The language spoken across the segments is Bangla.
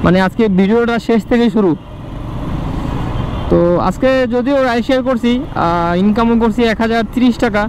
মানে আজকে ভিডিওটা শেষ থেকে শুরু। তো আজকে যদিও রাইড শেয়ার করছি, ইনকামও করছি 1030 টাকা,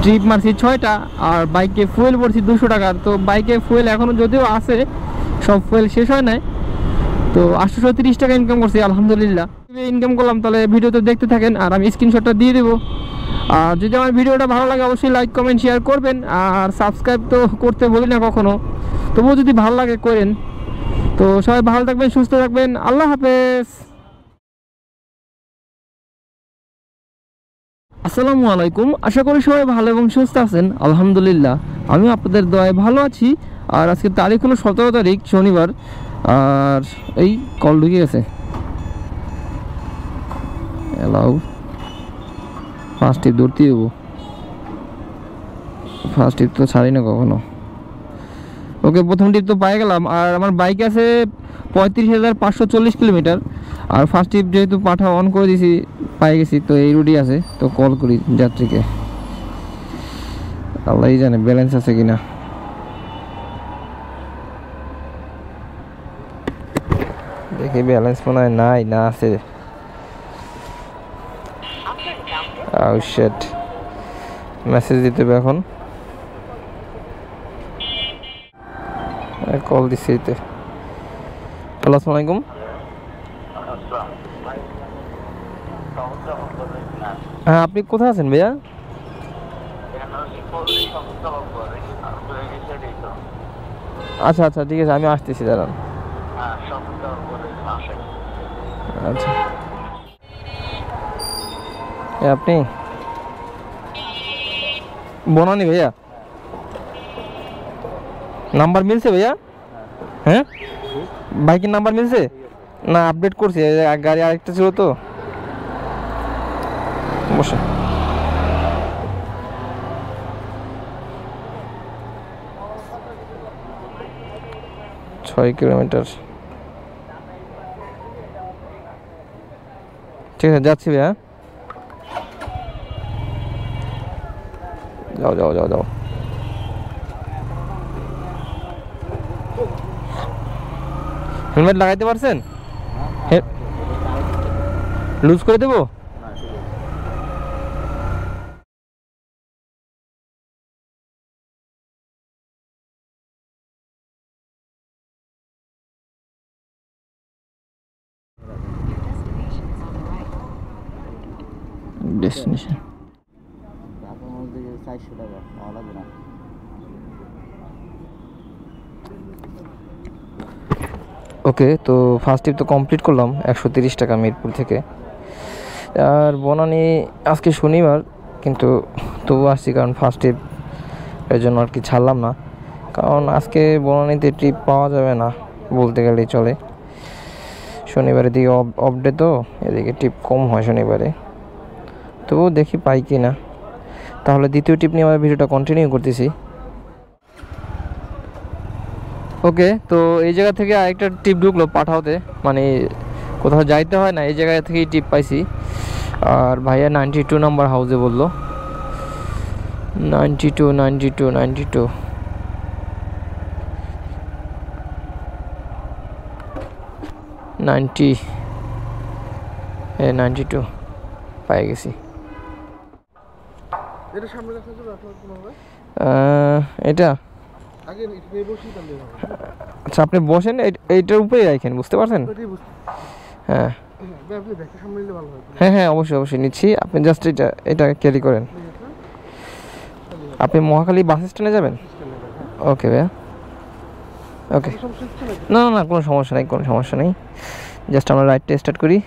ট্রিপ মারছি 6টা, আর বাইকে ফুয়েল পড়ছি 200 টাকার। তো বাইকে ফুয়েল এখনও যদিও আছে, সব ফুয়েল শেষ হয় নাই। তো 830 টাকা ইনকাম করছি আলহামদুলিল্লাহ। ইনকাম করলাম, তাহলে ভিডিওতে দেখতে থাকেন আর আমি স্ক্রিনশটটা দিয়ে দেবো। আর যদি আমার ভিডিওটা ভালো লাগে অবশ্যই লাইক কমেন্ট শেয়ার করবেন, আর সাবস্ক্রাইব তো করতে বলি না কখনো, তবুও যদি ভালো লাগে করেন। তো সবাই ভালো থাকবেন, সুস্থ থাকবেন, আল্লাহ হাফেজ। আসসালামু আলাইকুম, আশা করি সবাই ভালো এবং সুস্থ আছেন। আলহামদুলিল্লাহ আমি আপনাদের দয়ায় ভালো আছি। আর আজকে তারিখ হলো 17 তারিখ শনিবার। আর এই কল ঢুকে গেছে, এলাও ফার্স্ট টিপ ধরতে দেবো, ফার্স্ট টিপ তো ছাড়ি না কখনো। ওকে, প্রথম টিপ তো পাই গেলাম। আর আমার বাইক আছে 35,540 কিলোমিটার। আর ফার্স্ট টিপ যেহেতু পাঠা অন করে দিয়েছি, পাই গেছি। তো এই রুটই আছে, তো কল করি যাত্রীকে, আল্লাহই জানে ব্যালেন্স আছে কিনা। দেখি ব্যালেন্স মনে হয় নাই, না আছে। শিট, মেসেজ দিতে হবে এখন। কল দিচ্ছি এতে। হ্যালো, আসসালামু আলাইকুম। হ্যাঁ, আপনি কোথায় আছেন ভাইয়া? আচ্ছা আচ্ছা, ঠিক আছে, আমি আসতেছি, দাঁড়ান। আচ্ছা, আপনি বনানি ভাইয়া? নাম্বার মিলছে ভাইয়া? হ্যাঁ, বাইকের নাম্বার মিলছে না? আপডেট করছি, গাড়ি আরেকটা ছিল তো। বসে 6 কিলোমিটার। ঠিক আছে, যাচ্ছি ভাইয়া। যাও যাও যাও যাও। হেলমেট লাগাইতে পারছেন? লুজ করে দেবো? ডেস্টিনেশন ওকে। তো ফার্স্ট ট্রিপ তো কমপ্লিট করলাম 130 টাকা মিরপুর থেকে। আর বনানী আজকে শনিবার, কিন্তু তবু আসছি, কারণ ফার্স্ট ট্রিপ এর জন্য আর কি ছাড়লাম না। কারণ আজকে বনানীতে ট্রিপ পাওয়া যাবে না বলতে গেলেই চলে। শনিবারের দিকে অফ ডে, তো এদিকে ট্রিপ কম হয় শনিবারে। তবুও দেখি পাই কি না। তাহলে দ্বিতীয় ট্রিপ নিয়ে আমার ভিডিওটা কন্টিনিউ করতেছি। ওকে, তো এই জায়গা থেকে আরেকটা টিপ ঢুকলো পাঠাওতে, মানে কোথাও যাইতে হয় না, এই জায়গা থেকেই টিপ পাইছি। আর ভাইয়া 92 নাম্বার হাউসে বললো। 92 92 92 90 92 পাই গেছি। এটা আচ্ছা, আপনি বসেন, এইটার উপরেই রাখেন, বুঝতে পারছেন? হ্যাঁ হ্যাঁ হ্যাঁ, অবশ্যই অবশ্যই নিচ্ছি। আপনি জাস্ট এটা ক্যারি করেন। আপনি মহাখালী বাস স্ট্যান্ডে যাবেন? ওকে ভাইয়া, ওকে। না না না, কোনো সমস্যা নেই, কোনো সমস্যা নেই। জাস্ট আমরা রাইডটা স্টার্ট করি।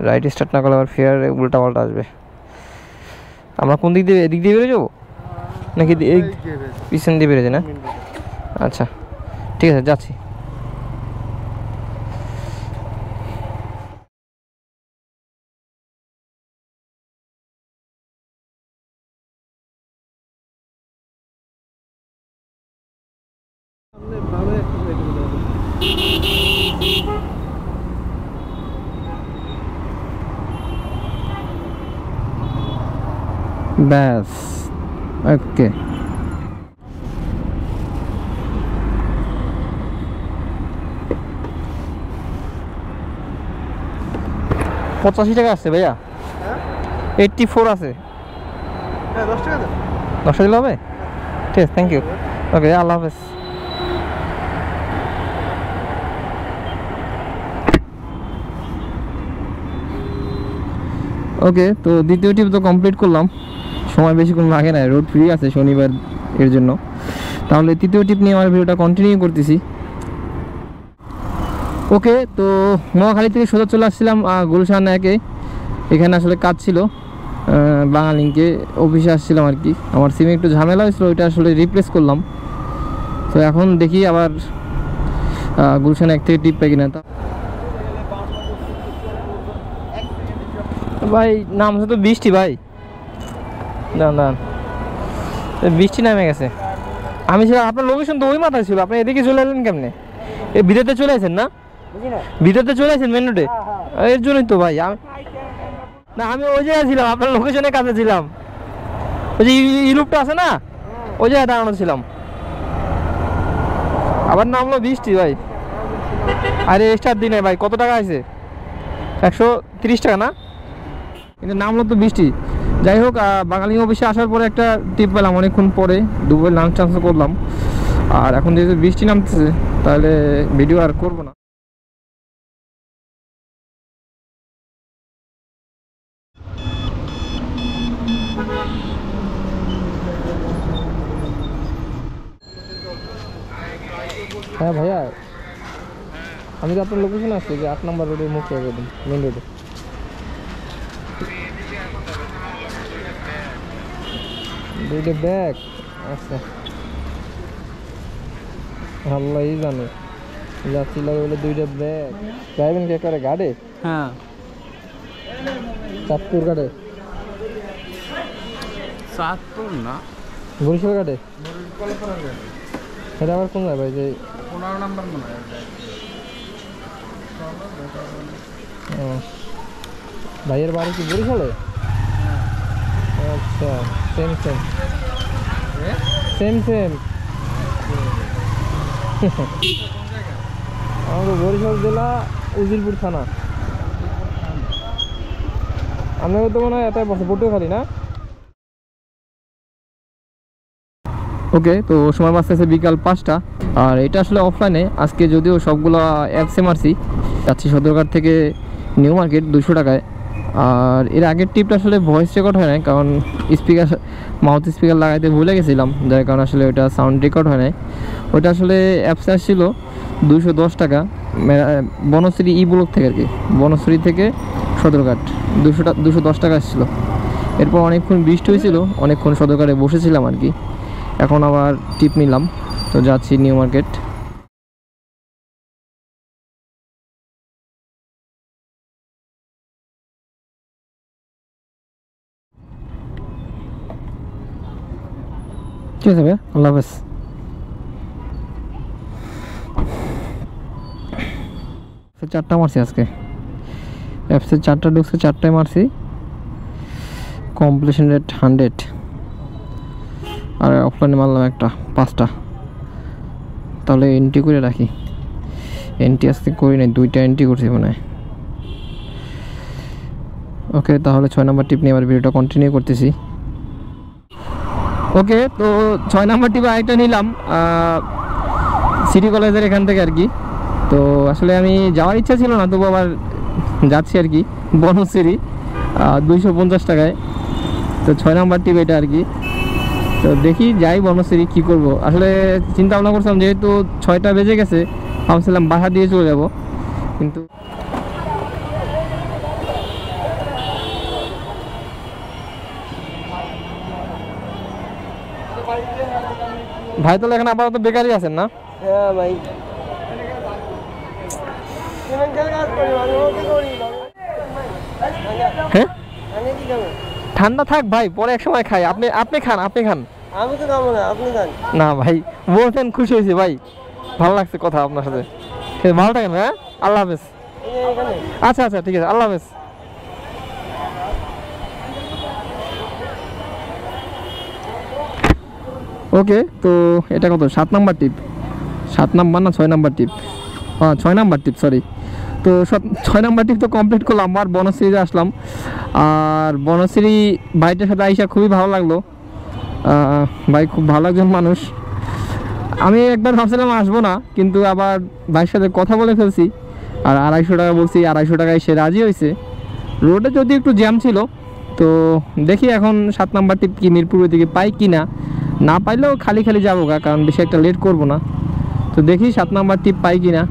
রাইড স্টার্ট না করলে আবার ফেয়ার উল্টা পাল্টা আসবে। আমরা কোন দিক দিয়ে, এদিক দিয়ে বেরো যাবো নাকি এই পিছন দিয়ে বেরোছে না? আচ্ছা ঠিক আছে, যাচ্ছি। ব্যাস, ওকে। 85 টাকা আছে ভাইয়া, 84 আছে। 10 টাকা দেন। 10 টাকা দিলে হবে? ঠিক আছে, থ্যাংক ইউ। ওকে, আল্লাহ হাফেজ। ওকে, তো দ্বিতীয় টিপ তো কমপ্লিট করলাম, সময় বেশিক্ষণ লাগে না, রোড ফ্রি আছে শনিবার এর জন্য। তাহলে তৃতীয় টিপ নিয়ে আমার ভিডিওটা কন্টিনিউ করতেছি। ওকে, তো মহাখালী থেকে সোজা চলে আসছিলাম গুলশান একে। এখানে আসলে কাজ ছিল, বাঙালিংকে অফিসে আসছিলাম আর কি। আমার সিমে একটু ঝামেলা হয়েছিল, ওইটা আসলে রিপ্লেস করলাম। তো এখন দেখি আবার গুলশান এক থেকে টিপ পাই কিনা। ভাই নামছে তো বৃষ্টি ভাই, দাঁড়ান দাঁড়ান, বৃষ্টি নামে গেছে। আমি ছিলাম, আপনার লোকেশন তো ওই মাথায় ছিল, আপনি এদিকে চলে এলেন কেমনে? এই ভিতরতে চলে আসেন না, ভিতরতে চলে আসেন মেন রোডে, এর জন্যই তো ভাই। না আমি ওই জায়গায় ছিলাম, আপনার লোকেশনের কাছে ছিলাম, ওই যে ইলুপটা আছে না, ওই জায়গায় দাঁড়ানো ছিলাম। আবার নামলো বৃষ্টি ভাই। আরে স্টার দিনে ভাই কত টাকা আছে? 130 টাকা না, কিন্তু নামলো তো বৃষ্টি। যাই হোক, বাঙালি অফিসে আসার পরে একটা টিপ পেলাম অনেকক্ষণ পরে, দুপুরে লাঞ্চ টাঞ্চ করলাম। আর এখন যেহেতু বৃষ্টি নামতেছে, তাহলে ভিডিও আর করবো না। হ্যাঁ ভাইয়া, আমি তো আপনার লোকেশন আসছি যে 8 নম্বর রোডের মুখে একদম মেন রোডে। দুইটা ব্যাগ, আচ্ছা আল্লাহ জানে, যাচ্ছিল বলে দুইটা ব্যাগ। যাইবেন কে করে গাড়ি? হ্যাঁ, চাঁদপুর গাড়ি, চাঁদপুর না, বরিশাল গাড়ি। এটা আবার কোন ভাই? যে 15 নাম্বার মনে হয়। ভাইয়ের বাড়ি কি বরিশালে? আচ্ছা, সেম সেম সেম সেম। আমাদের বরিশাল জেলা উজিরপুর থানা। আপনাকে তো মনে হয় এটাই বসে পটুয়াখালী না? ওকে, তো সময় বাঁচতেছে বিকাল 5টা। আর এটা আসলে অফলাইনে, আজকে যদিও সবগুলো অ্যাপসে মারছি। যাচ্ছি সদরঘাট থেকে নিউ মার্কেট 200 টাকায়। আর এর আগের টিপটা আসলে ভয়েস রেকর্ড হয় নাই, কারণ স্পিকার মাউথ স্পিকার লাগাইতে ভুলে গেছিলাম, যার কারণে আসলে ওটা সাউন্ড রেকর্ড হয় নাই। ওটা আসলে অ্যাপসে আসছিল 210 টাকা, বনশ্রী ই ব্লক থেকে আর কি, বনশ্রী থেকে সদরঘাট 210 টাকা আসছিলো। এরপর অনেকক্ষণ বৃষ্টি হয়েছিল, অনেকক্ষণ সদরঘাটে বসেছিলাম আর কি। এখন আবার টিপ নিলাম, তো যাচ্ছি নিউ মার্কেট। ঠিক আছে ভাইয়া, আল্লাহ হাফেজ। চারটা মারছি আজকে, অ্যাপসে 4টা ঢুকছে, 4টায় মারছি। Completion rate 100। আর অফলাইনে মারলাম একটা 5টা। তাহলে এন্ট্রি করে রাখি, এন্ট্রি আজকে করি নাই, 2টা এন্ট্রি করছি মনে হয়। ওকে, তাহলে 6 নম্বর টিপ নিয়ে আবার ভিডিওটা কন্টিনিউ করতেছি। ওকে, তো 6 নম্বর টিপে আরেকটা নিলাম সিটি কলেজের এখান থেকে আর কি। তো আসলে আমি যাওয়ার ইচ্ছা ছিল না, তবু আবার যাচ্ছি আর কি, বনশ্রী 250 টাকায়। তো 6 নম্বর টিপ এটা আর কি। তো দেখি যাই বনশ্রী, কী করব আসলে চিন্তা ভাবনা করছিলাম, যেহেতু 6টা বেজে গেছে, ভাবছিলাম বাসা দিয়ে চলে যাব, কিন্তু ভাই তাহলে এখানে আপাতত বেকারই আছেন না? হ্যাঁ ভাই, হ্যাঁ ঠান্ডা থাক ভাই, পরে এক সময় খাই। আপনি খান, আপনি খান। আমি তো খাবো না, আপনি খান। না ভাই, বলছেন খুশি হয়েছে ভাই, ভালো লাগছে কথা আপনার সাথে। ভালো থাকেন, হ্যাঁ, আল্লাহ হাফেজ। আচ্ছা আচ্ছা, ঠিক আছে, আল্লাহ হাফেজ। ওকে, তো এটা কত? 7 নাম্বার টিপ, 7 নাম্বার না 6 নাম্বার টিপ? 6 নাম্বার টিপ, সরি। তো 6 নাম্বার ট্রিপ তো কমপ্লিট করলাম, আর বনশ্রীতে আসলাম। আর বনশ্রী ভাইটার সাথে আইসা খুবই ভালো লাগলো। ভাই খুব ভালো একজন মানুষ। আমি একবার ভাবছিলাম আসবো না, কিন্তু আবার ভাইয়ের সাথে কথা বলে ফেলছি। আর 250 টাকা বলছি, 250 টাকায় সে রাজি হয়েছে। রোডে যদি একটু জ্যাম ছিল, তো দেখি এখন 7 নাম্বার টিপ কি মিরপুরের দিকে পাই কি না। না পাইলেও খালি খালি যাবো গা, কারণ বেশি একটা লেট করবো না। তো দেখি 7 নাম্বার টিপ পাই কি না।